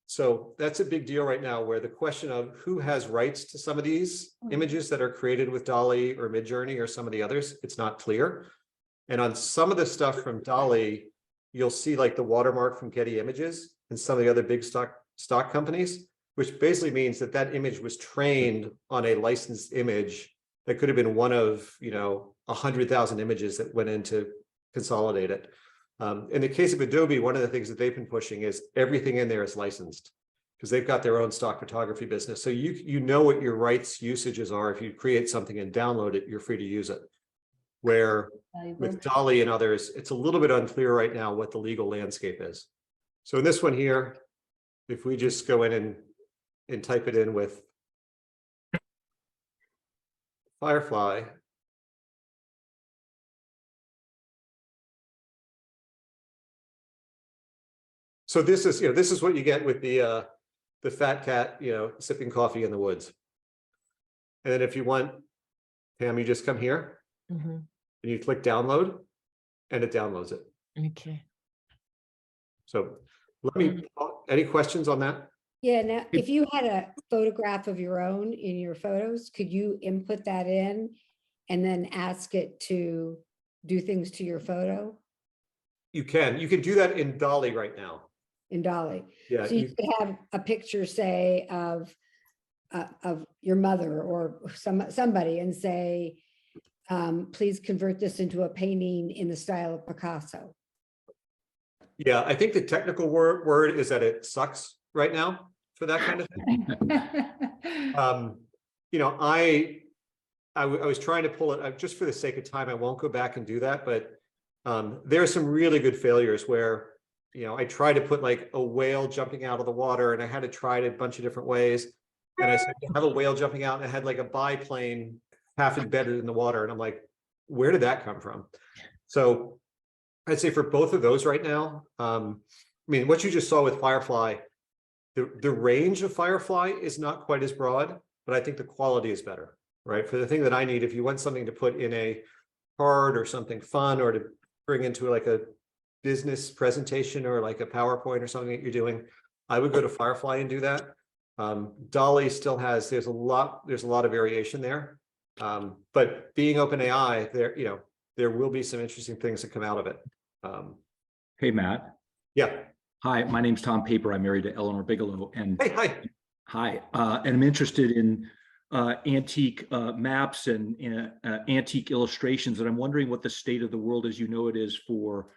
So that's a big deal right now, where the question of who has rights to some of these images that are created with Dall-E or Midjourney or some of the others, it's not clear. And on some of the stuff from Dall-E, you'll see like the watermark from Getty Images and some of the other big stock companies, which basically means that that image was trained on a licensed image that could have been one of, 100,000 images that went in to consolidate it. In the case of Adobe, one of the things that they've been pushing is everything in there is licensed, because they've got their own stock photography business. So you know what your rights usages are. If you create something and download it, you're free to use it. Where with Dall-E and others, it's a little bit unclear right now what the legal landscape is. So in this one here, if we just go in and type it in with Firefly, so this is what you get with the fat cat, sipping coffee in the woods. And then if you want, Pam, you just come here and you click download, and it downloads it. okay. So any questions on that? Yeah, now, if you had a photograph of your own in your photos, could you input that in and then ask it to do things to your photo You can do that in Dall-E right now. in Dall-E? Yeah, So you could have a picture, say, of your mother or somebody and say, please convert this into a painting in the style of Picasso. yeah, I think the technical word is that it sucks right now for that kind of thing. I was trying to pull it just for the sake of time. I won't go back and do that, but there are some really good failures where, I tried to put like a whale jumping out of the water, and I had to try it a bunch of different ways. And I said, have a whale jumping out, and I had like a biplane half embedded in the water. And I'm like, where did that come from? So I'd say for both of those right now, what you just saw with Firefly, the range of Firefly is not quite as broad, but I think the quality is better, right? For the thing that I need, if you want something to put in a card or something fun, or to bring into like a business presentation or like a PowerPoint or something that you're doing, I would go to Firefly and do that. Dall-E still has, there's a lot of variation there. But being OpenAI, there will be some interesting things that come out of it. Hey, Matt. Yeah. Hi, my name's Tom Paper. I'm married to Eleanor Bigelow. And Hey, hi. And I'm interested in antique maps and antique illustrations. And I'm wondering what the state of the world as you know it is for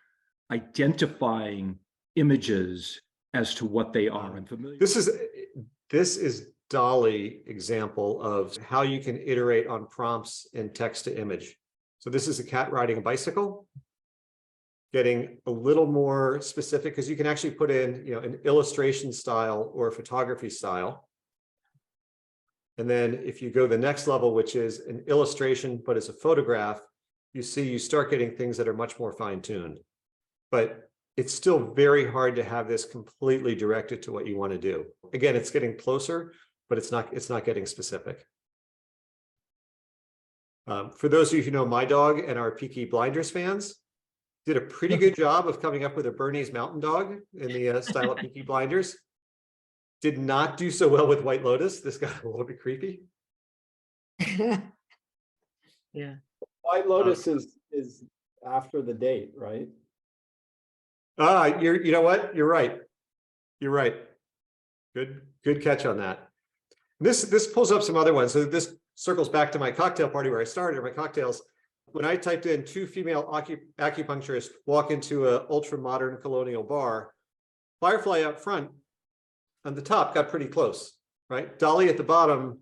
identifying images as to what they are. I'm familiar. This is Dall-E example of how you can iterate on prompts in text to image. So this is a cat riding a bicycle, getting a little more specific, because you can actually put in, an illustration style or a photography style. And then if you go the next level, which is an illustration, but as a photograph, you start getting things that are much more fine-tuned. But it's still very hard to have this completely directed to what you want to do. Again, it's getting closer, but it's not getting specific. For those of you who know my dog and are Peaky Blinders fans, did a pretty good job of coming up with a Bernese Mountain Dog in the style of Peaky Blinders. Did not do so well with White Lotus. This got a little bit creepy. Yeah. White Lotus is after the date, right? You know what? You're right. You're right. Good catch on that. This pulls up some other ones. So this circles back to my cocktail party where I started, or my cocktails. When I typed in 2 female acupuncturists walk into an ultra modern colonial bar, Firefly up front on the top got pretty close, right? Dall-E at the bottom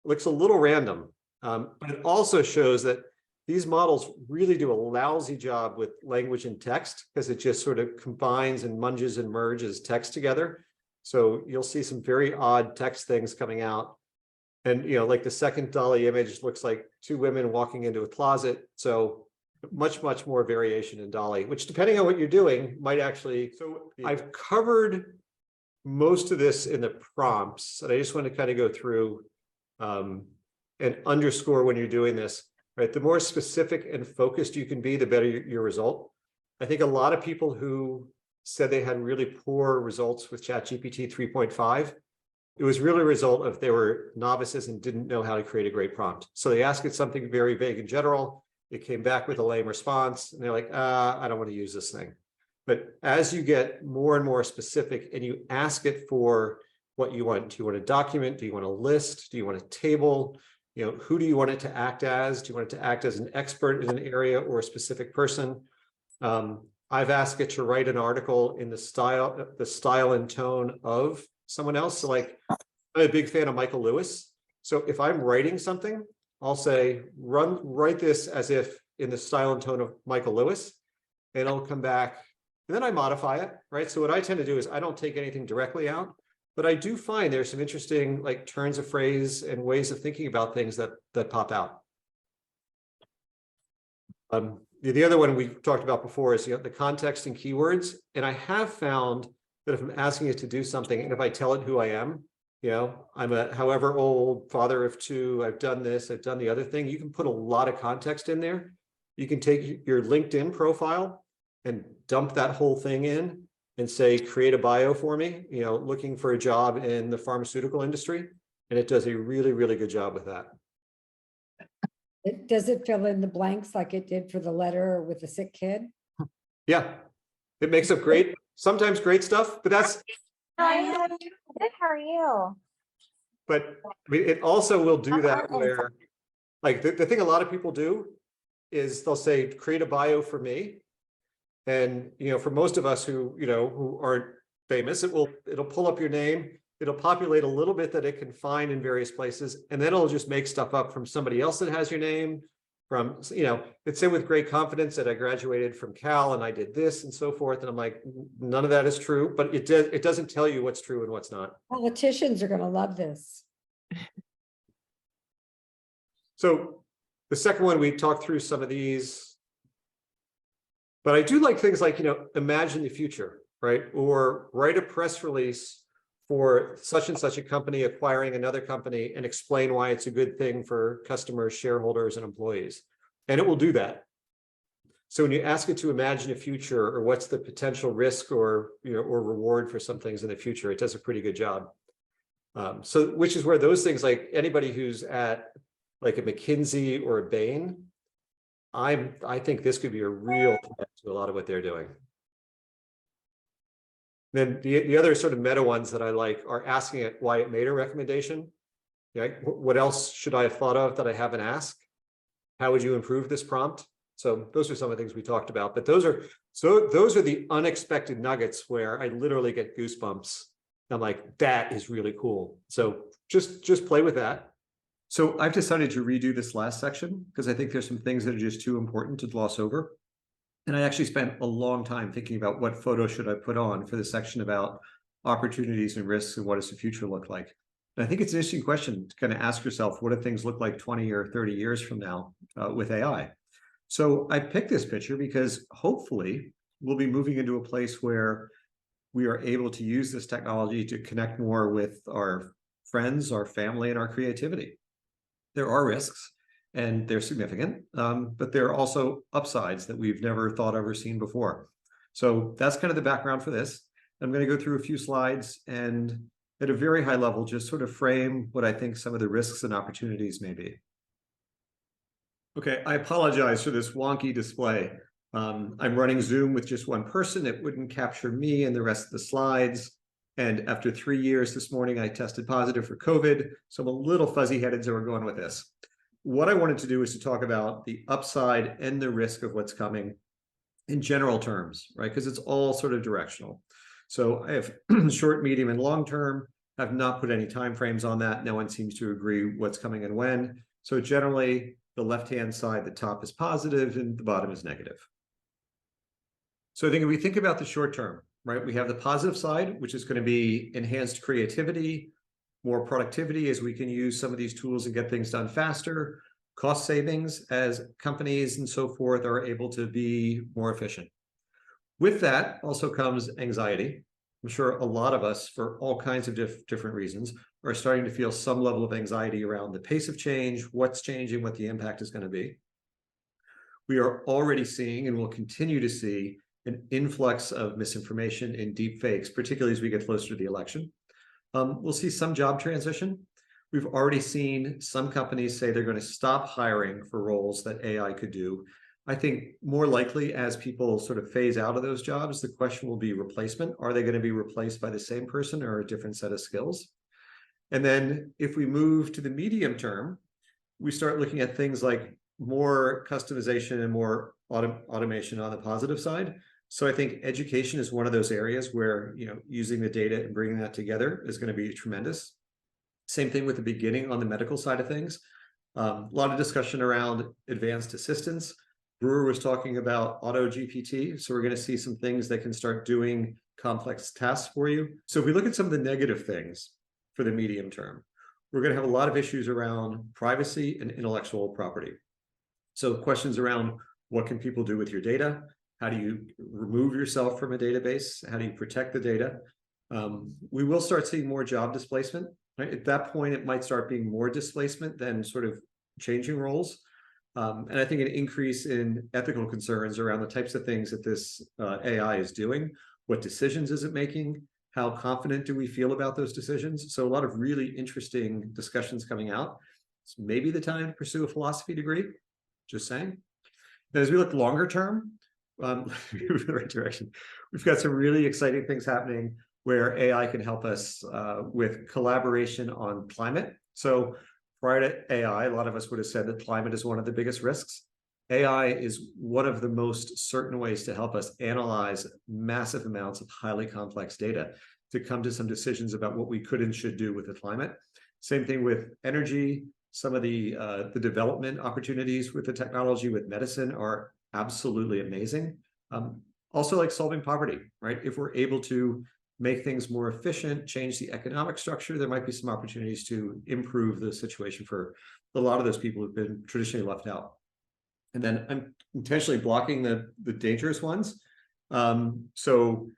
looks a little random, but it also shows that these models really do a lousy job with language and text because it just sort of combines and munges and merges text together. So you'll see some very odd text things coming out. And, like the second Dall-E image looks like two women walking into a closet. So much, much more variation in Dall-E, which depending on what you're doing might actually, so I've covered most of this in the prompts, and I just want to kind of go through and underscore when you're doing this, right? The more specific and focused you can be, the better your result. I think a lot of people who said they had really poor results with ChatGPT 3.5, it was really a result of they were novices and didn't know how to create a great prompt. So they asked it something very vague in general. It came back with a lame response, and they're like, I don't want to use this thing. But as you get more and more specific and you ask it for what you want, do you want a document? Do you want a list? Do you want a table? Who do you want it to act as? Do you want it to act as an expert in an area or a specific person? I've asked it to write an article in the style and tone of someone else. So like, I'm a big fan of Michael Lewis. So if I'm writing something, I'll say, write this as if in the style and tone of Michael Lewis, and it'll come back. And then I modify it, right? So what I tend to do is I don't take anything directly out, but I do find there's some interesting like turns of phrase and ways of thinking about things that pop out. The other one we talked about before is the context and keywords. And I have found that if I'm asking it to do something, and if I tell it who I am, I'm a however old father of two, I've done this, I've done the other thing, you can put a lot of context in there. You can take your LinkedIn profile and dump that whole thing in and say, create a bio for me, looking for a job in the pharmaceutical industry. And it does a really, really good job with that. Does it fill in the blanks like it did for the letter with the sick kid? Yeah, it makes up sometimes great stuff, but that's. Good, how are you? But it also will do that where, like the thing a lot of people do is they'll say, create a bio for me. And, for most of us who aren't famous, it'll pull up your name. It'll populate a little bit that it can find in various places. And then it'll just make stuff up from somebody else that has your name from, it's said with great confidence that I graduated from Cal and I did this and so forth. And I'm like, none of that is true, but it doesn't tell you what's true and what's not. Politicians are going to love this. So the second one, we talked through some of these, but I do like things like, imagine the future, right? Or write a press release for such and such a company acquiring another company and explain why it's a good thing for customers, shareholders, and employees. And it will do that. So when you ask it to imagine a future or what's the potential risk or reward for some things in the future, it does a pretty good job. So which is where those things, like anybody who's at like a McKinsey or a Bain, I think this could be a real threat to a lot of what they're doing. Then the other sort of meta ones that I like are asking it why it made a recommendation. What else should I have thought of that I haven't asked? How would you improve this prompt? So those are some of the things we talked about, but those are the unexpected nuggets where I literally get goosebumps. I'm like, that is really cool. So just play with that. So I've decided to redo this last section because I think there's some things that are just too important to gloss over. And I actually spent a long time thinking about what photo should I put on for the section about opportunities and risks and what does the future look like. And I think it's an interesting question to kind of ask yourself, what do things look like 20 or 30 years from now with AI? So I picked this picture because hopefully we'll be moving into a place where we are able to use this technology to connect more with our friends, our family, and our creativity. There are risks. And they're significant, but there are also upsides that we've never thought of or seen before. So that's kind of the background for this. I'm going to go through a few slides and at a very high level, just sort of frame what I think some of the risks and opportunities may be. Okay, I apologize for this wonky display. I'm running Zoom with just one person. It wouldn't capture me and the rest of the slides. And after 3 years this morning, I tested positive for COVID. So I'm a little fuzzy-headed, so we're going with this. What I wanted to do is to talk about the upside and the risk of what's coming in general terms, right? Because it's all sort of directional. So I have short, medium, and long term. I've not put any timeframes on that. No one seems to agree what's coming and when. So generally, the left-hand side, the top is positive and the bottom is negative. So I think if we think about the short term, right, we have the positive side, which is going to be enhanced creativity, more productivity as we can use some of these tools and get things done faster, cost savings as companies and so forth are able to be more efficient. With that also comes anxiety. I'm sure a lot of us, for all kinds of different reasons, are starting to feel some level of anxiety around the pace of change, what's changing, what the impact is going to be. We are already seeing and will continue to see an influx of misinformation and deep fakes, particularly as we get closer to the election. We'll see some job transition. We've already seen some companies say they're going to stop hiring for roles that AI could do. I think more likely as people sort of phase out of those jobs, the question will be replacement. Are they going to be replaced by the same person or a different set of skills? And then if we move to the medium term, we start looking at things like more customization and more automation on the positive side. So I think education is one of those areas where, using the data and bringing that together is going to be tremendous. Same thing with the beginning on the medical side of things. A lot of discussion around advanced assistance. Brewer was talking about auto GPT. So we're going to see some things that can start doing complex tasks for you. So if we look at some of the negative things for the medium term, we're going to have a lot of issues around privacy and intellectual property. So questions around what can people do with your data? How do you remove yourself from a database? How do you protect the data? We will start seeing more job displacement. Right? At that point, it might start being more displacement than sort of changing roles. And I think an increase in ethical concerns around the types of things that this AI is doing. What decisions is it making? How confident do we feel about those decisions? So a lot of really interesting discussions coming out. It's maybe the time to pursue a philosophy degree, just saying. And as we look longer term, the right direction. We've got some really exciting things happening where AI can help us with collaboration on climate. So prior to AI, a lot of us would have said that climate is one of the biggest risks. AI is one of the most certain ways to help us analyze massive amounts of highly complex data to come to some decisions about what we could and should do with the climate. Same thing with energy. Some of the development opportunities with the technology with medicine are absolutely amazing. Also like solving poverty, right? If we're able to make things more efficient, change the economic structure, there might be some opportunities to improve the situation for a lot of those people who've been traditionally left out. And then I'm intentionally blocking the dangerous ones. So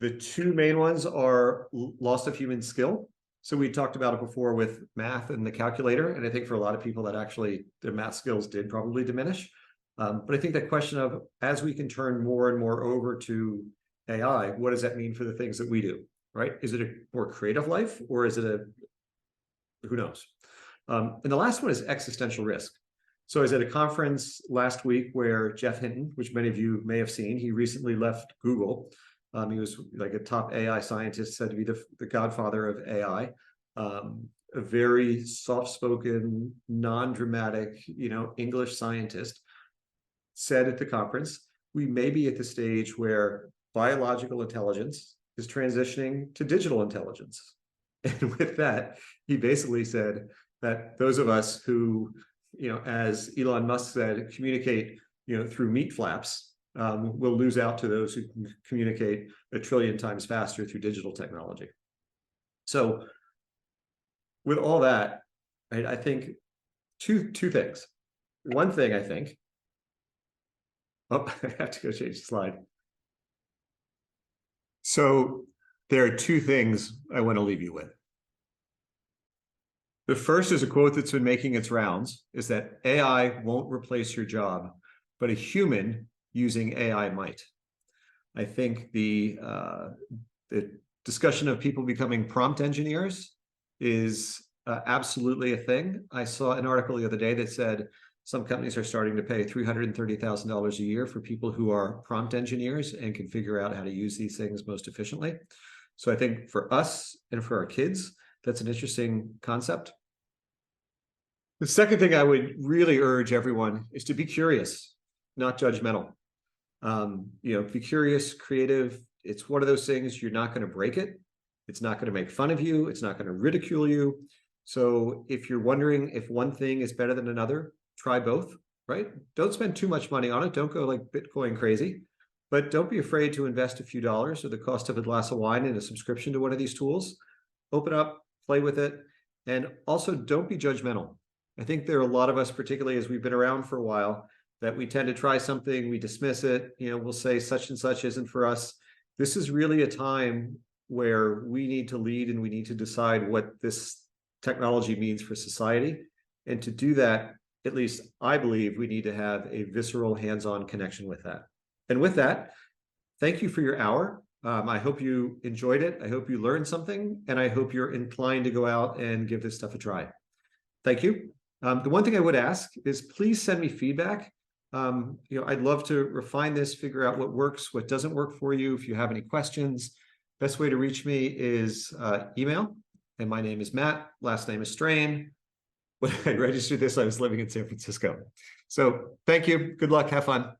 the two main ones are loss of human skill. So we talked about it before with math and the calculator. And I think for a lot of people that actually their math skills did probably diminish. But I think that question of, as we can turn more and more over to AI, what does that mean for the things that we do, right? Is it a more creative life or is it who knows? And the last one is existential risk. So I was at a conference last week where Jeff Hinton, which many of you may have seen, he recently left Google. He was like a top AI scientist, said to be the godfather of AI. A very soft-spoken, non-dramatic, English scientist, said at the conference, we may be at the stage where biological intelligence is transitioning to digital intelligence. And with that, he basically said that those of us who, as Elon Musk said, communicate, through meat flaps, will lose out to those who can communicate 1 trillion times faster through digital technology. So with all that, right, I think two things. One thing I think, I have to go change the slide. So there are two things I want to leave you with. The first is a quote that's been making its rounds, is that AI won't replace your job, but a human using AI might. I think the discussion of people becoming prompt engineers is absolutely a thing. I saw an article the other day that said some companies are starting to pay $330,000 a year for people who are prompt engineers and can figure out how to use these things most efficiently. So I think for us and for our kids, that's an interesting concept. The second thing I would really urge everyone is to be curious, not judgmental. Be curious, creative. It's one of those things, you're not going to break it. It's not going to make fun of you. It's not going to ridicule you. So if you're wondering if one thing is better than another, try both, right? Don't spend too much money on it. Don't go like Bitcoin crazy, but don't be afraid to invest a few dollars or the cost of a glass of wine in a subscription to one of these tools. Open up, play with it, and also don't be judgmental. I think there are a lot of us, particularly as we've been around for a while, that we tend to try something, we dismiss it, we'll say such and such isn't for us. This is really a time where we need to lead and we need to decide what this technology means for society. And to do that, at least I believe we need to have a visceral hands-on connection with that. And with that, thank you for your hour. I hope you enjoyed it. I hope you learned something, and I hope you're inclined to go out and give this stuff a try. Thank you. The one thing I would ask is please send me feedback. I'd love to refine this, figure out what works, what doesn't work for you. If you have any questions, best way to reach me is email. And my name is Matt, last name is Strain. When I registered this, I was living in San Francisco. So thank you. Good luck. Have fun.